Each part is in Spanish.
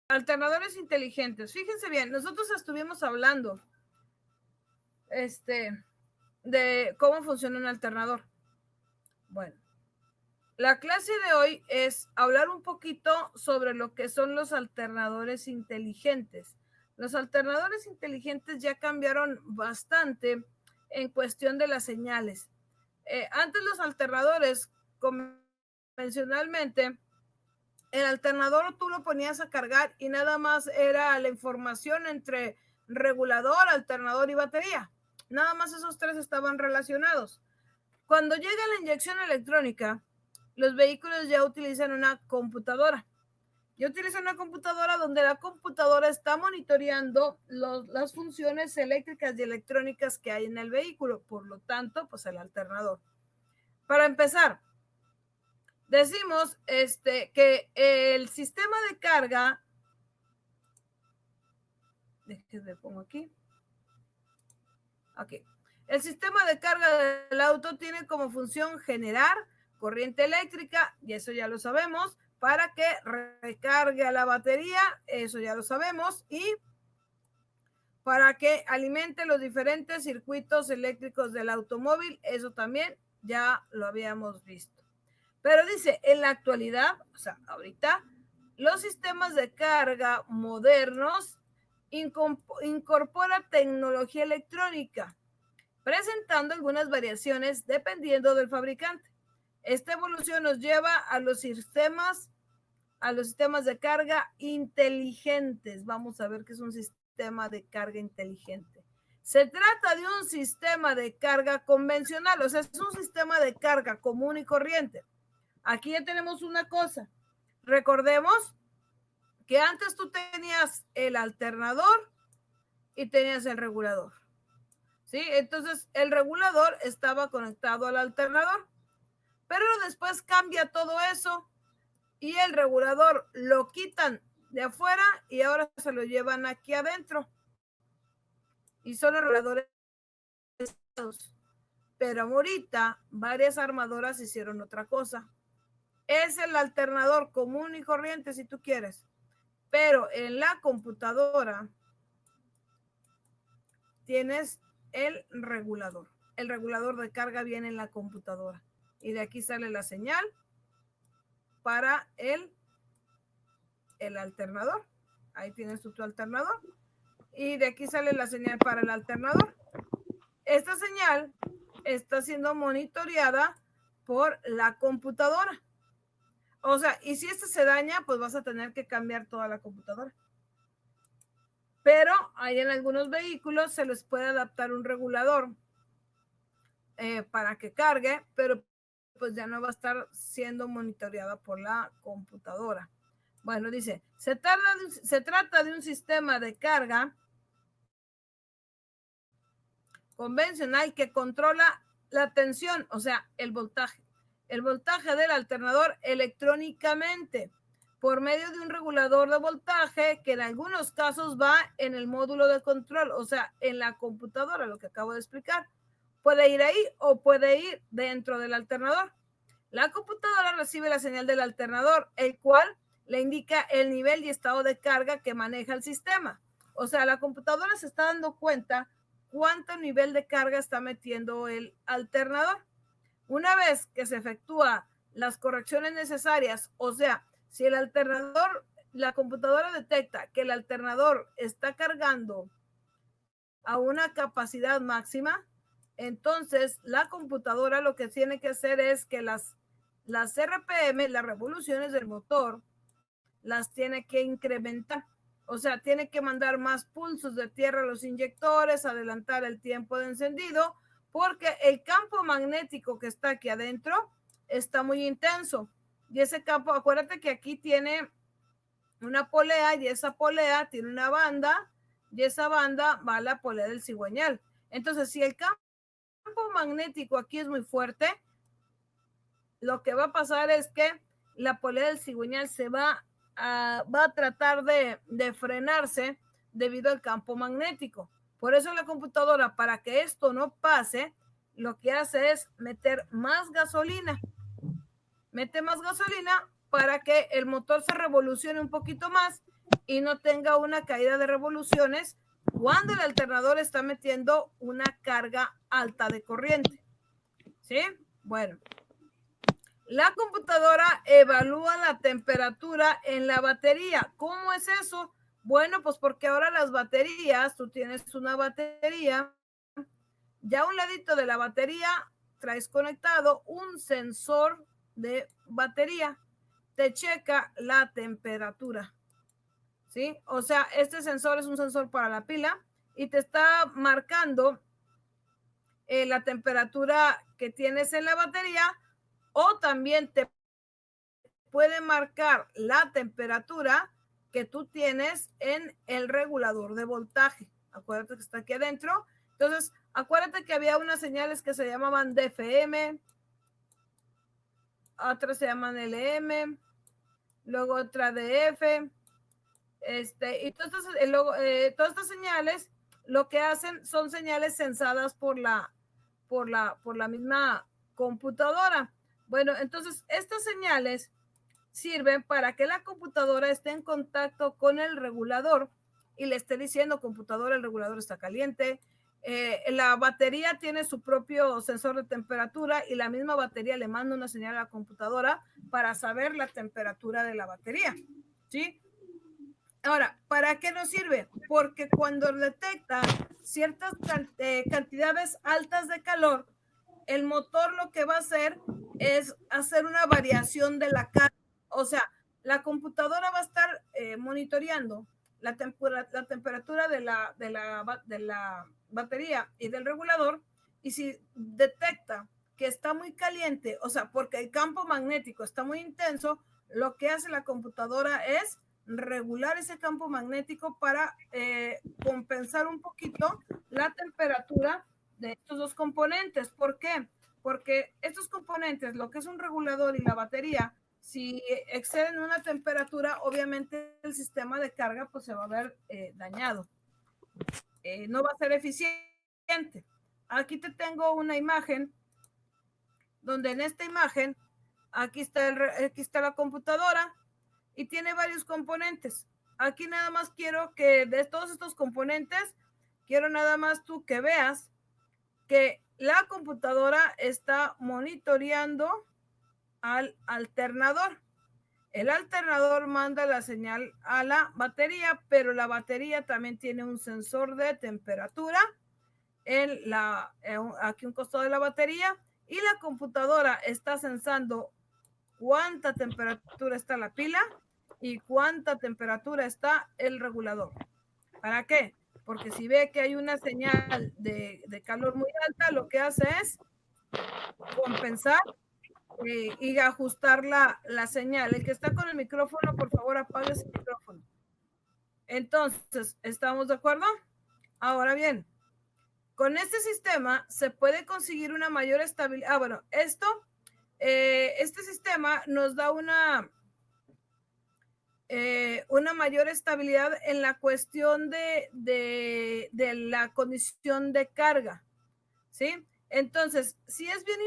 Alternadores inteligentes. Fíjense bien, nosotros estuvimos hablando de cómo funciona un alternador. Bueno, la clase de hoy es hablar un poquito sobre lo que son los alternadores inteligentes. Los alternadores inteligentes ya cambiaron bastante en cuestión de las señales. Antes los alternadores, convencionalmente, el alternador tú lo ponías a cargar y nada más era la información entre regulador, alternador y batería. Nada más esos tres estaban relacionados. Cuando llega la inyección electrónica, los vehículos ya utilizan una computadora. Ya utilizan una computadora donde la computadora está monitoreando las funciones eléctricas y electrónicas que hay en el vehículo. Por lo tanto, pues el alternador. Para empezar, decimos que el sistema de carga, déjenme pongo aquí. Ok. El sistema de carga del auto tiene como función generar corriente eléctrica, y eso ya lo sabemos, para que recargue a la batería, eso ya lo sabemos, y para que alimente los diferentes circuitos eléctricos del automóvil, eso también ya lo habíamos visto. Pero dice, en la actualidad, o sea, ahorita, los sistemas de carga modernos incorporan tecnología electrónica, presentando algunas variaciones dependiendo del fabricante. Esta evolución nos lleva a los sistemas de carga inteligentes. Vamos a ver qué es un sistema de carga inteligente. Se trata de un sistema de carga convencional, o sea, es un sistema de carga común y corriente. Aquí ya tenemos una cosa. Recordemos que antes tú tenías el alternador y tenías el regulador. ¿Sí? Entonces el regulador estaba conectado al alternador, pero después cambia todo eso y el regulador lo quitan de afuera y ahora se lo llevan aquí adentro y son los reguladores. Pero ahorita varias armadoras hicieron otra cosa. Es el alternador común y corriente si tú quieres, pero en la computadora tienes el regulador. El regulador de carga viene en la computadora y de aquí sale la señal para el alternador. Ahí tienes tu alternador y de aquí sale la señal para el alternador. Esta señal está siendo monitoreada por la computadora. O sea, y si se daña, pues vas a tener que cambiar toda la computadora. Pero hay en algunos vehículos se les puede adaptar un regulador para que cargue, pero pues ya no va a estar siendo monitoreada por la computadora. Bueno, dice, se trata de un sistema de carga convencional que controla la tensión, o sea, el voltaje del alternador electrónicamente por medio de un regulador de voltaje que en algunos casos va en el módulo de control, o sea, en la computadora, lo que acabo de explicar. Puede ir ahí o puede ir dentro del alternador. La computadora recibe la señal del alternador, el cual le indica el nivel y estado de carga que maneja el sistema. O sea, la computadora se está dando cuenta cuánto nivel de carga está metiendo el alternador. Una vez que se efectúa las correcciones necesarias, o sea, si el alternador, la computadora detecta que el alternador está cargando a una capacidad máxima, entonces la computadora lo que tiene que hacer es que las RPM, las revoluciones del motor, las tiene que incrementar. O sea, tiene que mandar más pulsos de tierra a los inyectores, adelantar el tiempo de encendido, porque el campo magnético que está aquí adentro está muy intenso. Y ese campo, acuérdate que aquí tiene una polea y esa polea tiene una banda y esa banda va a la polea del cigüeñal. Entonces, si el campo magnético aquí es muy fuerte, lo que va a pasar es que la polea del cigüeñal se va a tratar de frenarse debido al campo magnético. Por eso la computadora, para que esto no pase, lo que hace es meter más gasolina. Mete más gasolina para que el motor se revolucione un poquito más y no tenga una caída de revoluciones cuando el alternador está metiendo una carga alta de corriente. ¿Sí? Bueno. La computadora evalúa la temperatura en la batería. ¿Cómo es eso? Bueno, pues porque ahora las baterías, tú tienes una batería, ya a un ladito de la batería traes conectado un sensor de batería, te checa la temperatura, ¿sí? O sea, este sensor es un sensor para la pila y te está marcando la temperatura que tienes en la batería, o también te puede marcar la temperatura que tú tienes en el regulador de voltaje. Acuérdate que está aquí adentro. Entonces, acuérdate que había unas señales que se llamaban DFM, otras se llaman LM, luego otra DF, y todas estas señales lo que hacen son señales sensadas por la misma computadora. Bueno, entonces estas señales sirven para que la computadora esté en contacto con el regulador y le esté diciendo, computadora, el regulador está caliente. La batería tiene su propio sensor de temperatura y la misma batería le manda una señal a la computadora para saber la temperatura de la batería, ¿sí? Ahora, ¿para qué nos sirve? Porque cuando detecta ciertas cantidades altas de calor, el motor lo que va a hacer es hacer una variación de la carga. O sea, la computadora va a estar monitoreando la temperatura de la batería y del regulador, y si detecta que está muy caliente, o sea, porque el campo magnético está muy intenso, lo que hace la computadora es regular ese campo magnético para compensar un poquito la temperatura de estos dos componentes. ¿Por qué? Porque estos componentes, lo que es un regulador y la batería, si exceden una temperatura, obviamente el sistema de carga pues se va a ver dañado. No va a ser eficiente. Aquí te tengo una imagen donde en esta imagen aquí está la computadora y tiene varios componentes. Aquí nada más quiero que de todos estos componentes, quiero nada más tú que veas que la computadora está monitoreando al alternador. El alternador manda la señal a la batería, pero la batería también tiene un sensor de temperatura aquí un costado de la batería, y la computadora está sensando cuánta temperatura está la pila y cuánta temperatura está el regulador. ¿Para qué? Porque si ve que hay una señal de calor muy alta, lo que hace es compensar y ajustar la señal. El que está con el micrófono, por favor, apague ese micrófono. Entonces, ¿estamos de acuerdo? Ahora bien, con este sistema se puede conseguir una mayor estabilidad. Bueno, este sistema nos da una mayor estabilidad en la cuestión de la condición de carga, ¿sí? Entonces, sí es bien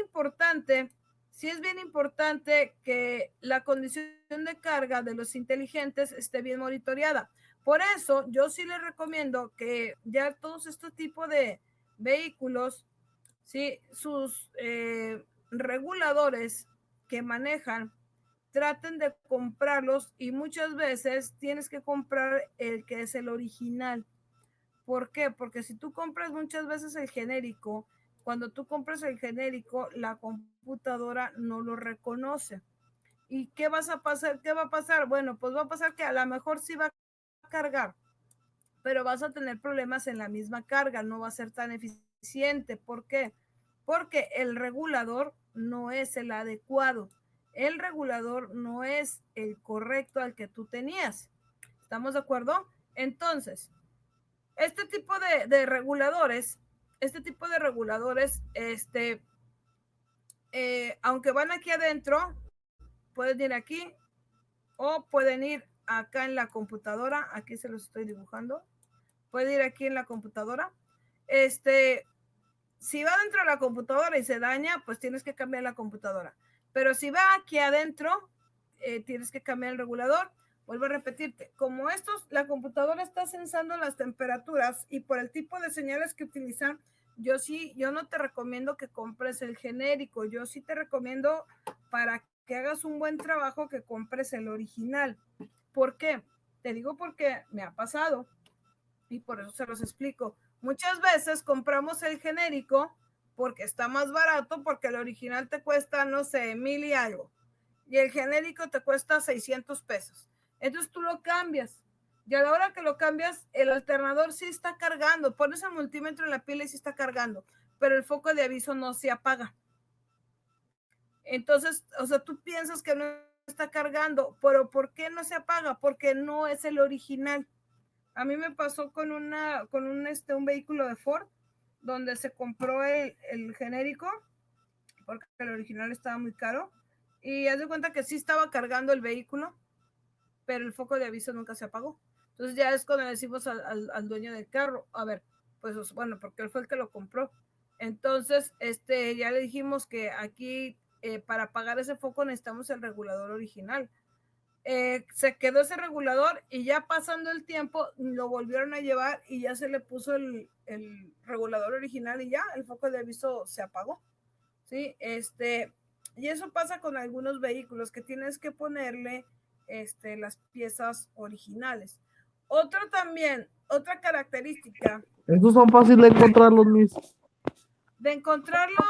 importante que la condición de carga de los inteligentes esté bien monitoreada. Por eso, yo sí les recomiendo que ya todos estos tipos de vehículos, ¿sí? Sus reguladores que manejan, traten de comprarlos, y muchas veces tienes que comprar el que es el original. ¿Por qué? Porque si tú compras muchas veces el genérico, cuando tú compras el genérico, la computadora no lo reconoce. ¿Y qué vas a pasar? ¿Qué va a pasar? Bueno, pues va a pasar que a lo mejor sí va a cargar, pero vas a tener problemas en la misma carga, no va a ser tan eficiente. ¿Por qué? Porque el regulador no es el adecuado. El regulador no es el correcto al que tú tenías. ¿Estamos de acuerdo? Entonces, este tipo de reguladores, aunque van aquí adentro, pueden ir aquí o pueden ir acá en la computadora. Aquí se los estoy dibujando. Puede ir aquí en la computadora. Si va dentro de la computadora y se daña, pues tienes que cambiar la computadora. Pero si va aquí adentro, tienes que cambiar el regulador. Vuelvo a repetirte, como la computadora está sensando las temperaturas y por el tipo de señales que utilizan, yo no te recomiendo que compres el genérico, yo sí te recomiendo para que hagas un buen trabajo que compres el original. ¿Por qué? Te digo porque me ha pasado y por eso se los explico. Muchas veces compramos el genérico porque está más barato, porque el original te cuesta, no sé, 1,000 y algo, y el genérico te cuesta 600 pesos. Entonces tú lo cambias, y a la hora que lo cambias, el alternador sí está cargando, pones el multímetro en la pila y sí está cargando, pero el foco de aviso no se apaga. Entonces, o sea, tú piensas que no está cargando, pero ¿por qué no se apaga? Porque no es el original. A mí me pasó con un vehículo de Ford, donde se compró el genérico, porque el original estaba muy caro, y haz de cuenta que sí estaba cargando el vehículo, pero el foco de aviso nunca se apagó. Entonces ya es cuando le decimos al dueño del carro, a ver, pues bueno, porque él fue el que lo compró. Entonces, ya le dijimos que aquí para apagar ese foco necesitamos el regulador original. Se quedó ese regulador y ya pasando el tiempo lo volvieron a llevar y ya se le puso el regulador original y ya el foco de aviso se apagó. ¿Sí? Y eso pasa con algunos vehículos que tienes que ponerle las piezas originales. Otra característica. Esos son fáciles de encontrarlos, mis. De encontrarlos,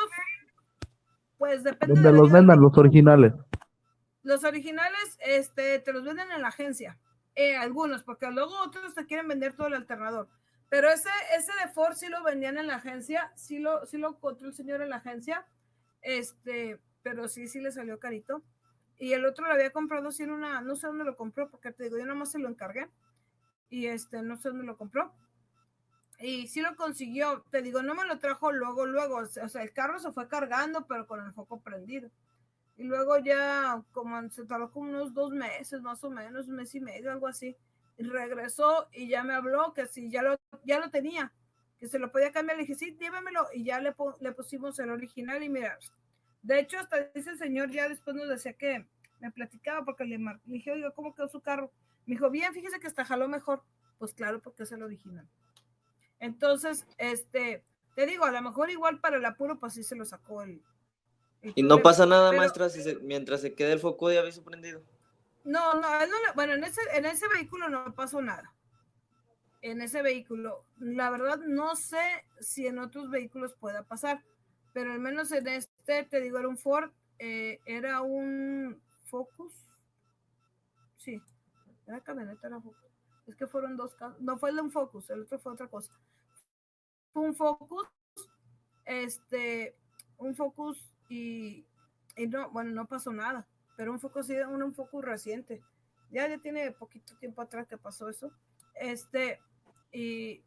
pues depende Donde del los año del vendan, los vehículo. originales. Los originales te los venden en la agencia. Algunos, porque luego otros te quieren vender todo el alternador. Pero ese de Ford sí lo vendían en la agencia, sí lo encontró el señor en la agencia, pero sí le salió carito. Y el otro lo había comprado sí en no sé dónde lo compró, porque te digo, yo nomás se lo encargué. Y no sé dónde lo compró. Y sí lo consiguió, te digo, no me lo trajo luego, o sea, el carro se fue cargando, pero con el foco prendido. Y luego ya, como se tardó como unos 2 meses, más o menos, 1,5 meses, algo así. Y regresó y ya me habló que si ya lo tenía, que se lo podía cambiar. Le dije, sí, llévemelo. Y ya le pusimos el original. Y mira, de hecho, hasta ese señor ya después nos decía que me platicaba, porque le dije, oiga, ¿cómo quedó su carro? Me dijo, bien, fíjese que hasta jaló mejor. Pues claro, porque es el original. Entonces, te digo, a lo mejor igual para el apuro, pues sí se lo sacó el Y no problema. pasa nada, Pero maestra, mientras se quede el foco de aviso prendido. no, bueno, en ese vehículo no pasó nada. En ese vehículo, la verdad no sé si en otros vehículos pueda pasar, pero al menos en te digo, era un Ford, era un Focus, sí, era camioneta, era Focus. Es que fueron dos casos, no fue el de un Focus, el otro fue otra cosa. Fue un Focus, un Focus y no, bueno, no pasó nada, pero un Focus sí, un Focus reciente. Ya tiene poquito tiempo atrás que pasó eso. Y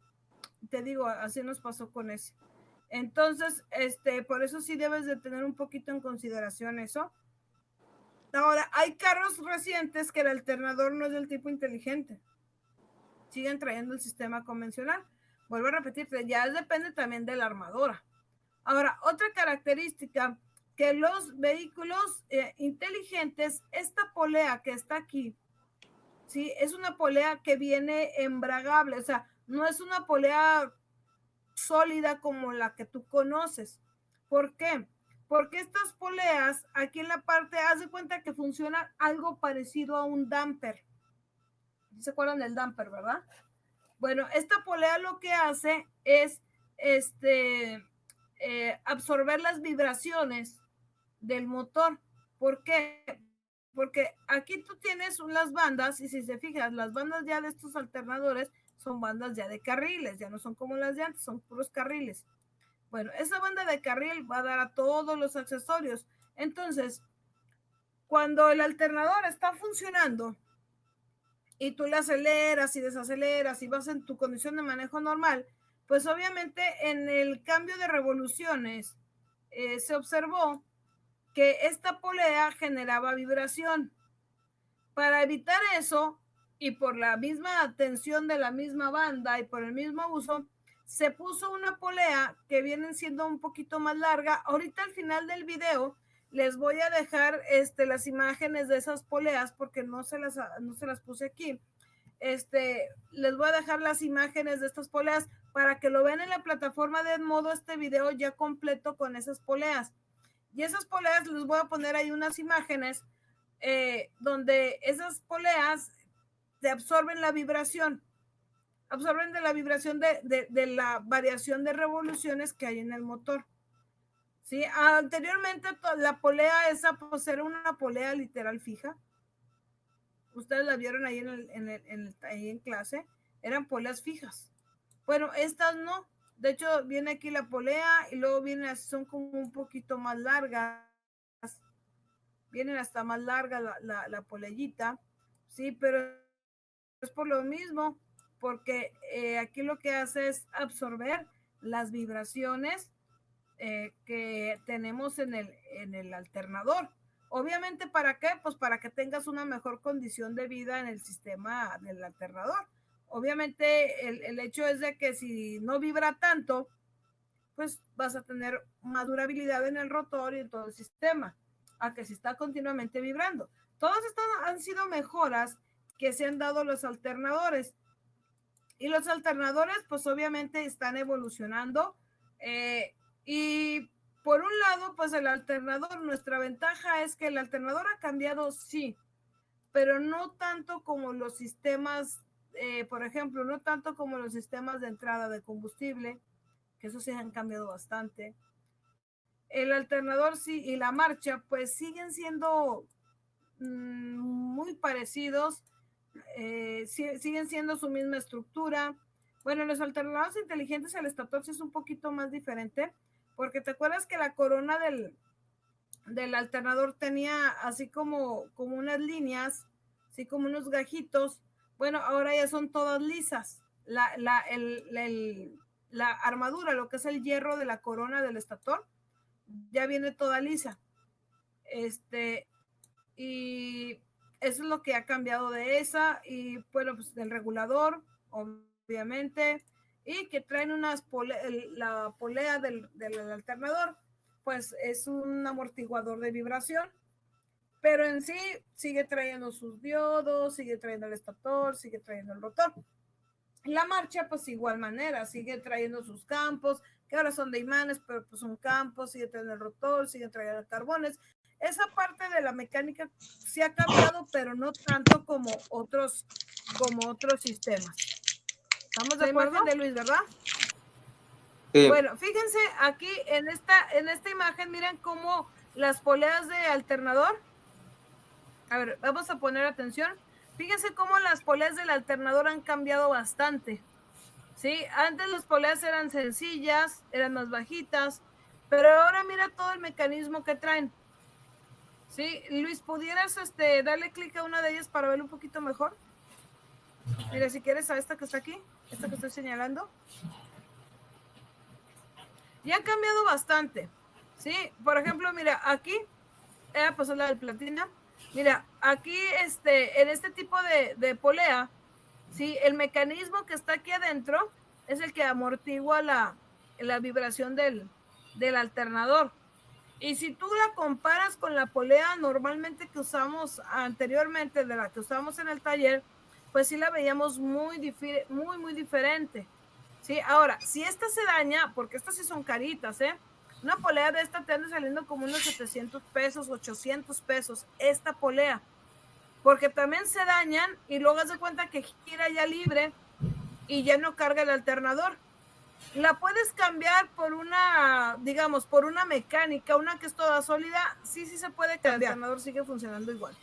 te digo, así nos pasó con ese. Entonces, por eso sí debes de tener un poquito en consideración eso. Ahora, hay carros recientes que el alternador no es del tipo inteligente. Siguen trayendo el sistema convencional. Vuelvo a repetirte, ya depende también de la armadora. Ahora, otra característica, que los vehículos inteligentes, esta polea que está aquí, ¿sí? Es una polea que viene embragable, o sea, no es una polea sólida como la que tú conoces. ¿Por qué? Porque estas poleas, aquí en la parte, haz de cuenta que funciona algo parecido a un damper. ¿Se acuerdan del damper, verdad? Bueno, esta polea lo que hace es absorber las vibraciones del motor. ¿Por qué? Porque aquí tú tienes unas bandas y si se fijan, las bandas ya de estos alternadores son bandas ya de carriles, ya no son como las de antes, son puros carriles. Bueno, esa banda de carril va a dar a todos los accesorios. Entonces, cuando el alternador está funcionando y tú le aceleras y desaceleras y vas en tu condición de manejo normal, pues obviamente en el cambio de revoluciones se observó que esta polea generaba vibración. Para evitar eso, y por la misma tensión de la misma banda y por el mismo uso, se puso una polea que viene siendo un poquito más larga. Ahorita al final del video les voy a dejar las imágenes de esas poleas porque no se las puse aquí. Les voy a dejar las imágenes de estas poleas para que lo vean en la plataforma de Edmodo, este video ya completo con esas poleas. Y esas poleas les voy a poner ahí unas imágenes donde esas poleas te absorben la vibración, absorben de la vibración de la variación de revoluciones que hay en el motor. ¿Sí? Anteriormente la polea esa pues era una polea literal fija. Ustedes la vieron ahí ahí en clase, eran poleas fijas. Bueno, estas no. De hecho, viene aquí la polea y luego son como un poquito más largas. Vienen hasta más larga la polellita. Sí, pero es por lo mismo, porque aquí lo que hace es absorber las vibraciones que tenemos en el alternador. Obviamente, ¿para qué? Pues para que tengas una mejor condición de vida en el sistema del alternador. Obviamente, el hecho es de que si no vibra tanto, pues vas a tener más durabilidad en el rotor y en todo el sistema, a que si está continuamente vibrando. Todas estas han sido mejoras que se han dado los alternadores. Y los alternadores, pues obviamente están evolucionando. Y por un lado, pues el alternador, nuestra ventaja es que el alternador ha cambiado, sí, pero no tanto como los sistemas, por ejemplo, no tanto como los sistemas de entrada de combustible, que eso sí han cambiado bastante. El alternador sí y la marcha, pues siguen siendo muy parecidos, siguen siendo su misma estructura. Bueno, en los alternadores inteligentes el estator sí es un poquito más diferente, porque te acuerdas que la corona del alternador tenía así como unas líneas, así como unos gajitos. Bueno, ahora ya son todas lisas. La armadura, lo que es el hierro de la corona del estator, ya viene toda lisa. Y eso es lo que ha cambiado de esa. Y bueno, pues del regulador, obviamente, y que traen la polea del alternador, pues es un amortiguador de vibración, pero en sí sigue trayendo sus diodos, sigue trayendo el estator, sigue trayendo el rotor. La marcha, pues igual manera, sigue trayendo sus campos, que ahora son de imanes, pero pues son campos, sigue trayendo el rotor, sigue trayendo carbones. Esa parte de la mecánica sí ha cambiado, pero no tanto como otros sistemas. ¿Estamos de acuerdo? La imagen de Luis, ¿verdad? Sí. Bueno, fíjense aquí en esta imagen, miren cómo las poleas de alternador. A ver, vamos a poner atención. Fíjense cómo las poleas del alternador han cambiado bastante. ¿Sí? Antes las poleas eran sencillas, eran más bajitas, pero ahora mira todo el mecanismo que traen. ¿Sí? Luis, ¿pudieras darle clic a una de ellas para verlo un poquito mejor? Mira, si quieres a esta que está aquí, esta que estoy señalando. Y han cambiado bastante. ¿Sí? Por ejemplo, mira, aquí, pues la del platina. Mira, aquí en este tipo de polea, ¿sí? El mecanismo que está aquí adentro es el que amortigua la vibración del alternador. Y si tú la comparas con la polea normalmente que usamos anteriormente, de la que usamos en el taller, pues sí la veíamos muy diferente. ¿Sí? Ahora, si esta se daña, porque estas sí son caritas, una polea de esta te anda saliendo como unos 700 pesos, 800 pesos, esta polea, porque también se dañan y luego haz de cuenta que gira ya libre y ya no carga el alternador. La puedes cambiar por una, digamos, por una mecánica, una que es toda sólida, sí se puede cambiar. El alternador sigue funcionando igual.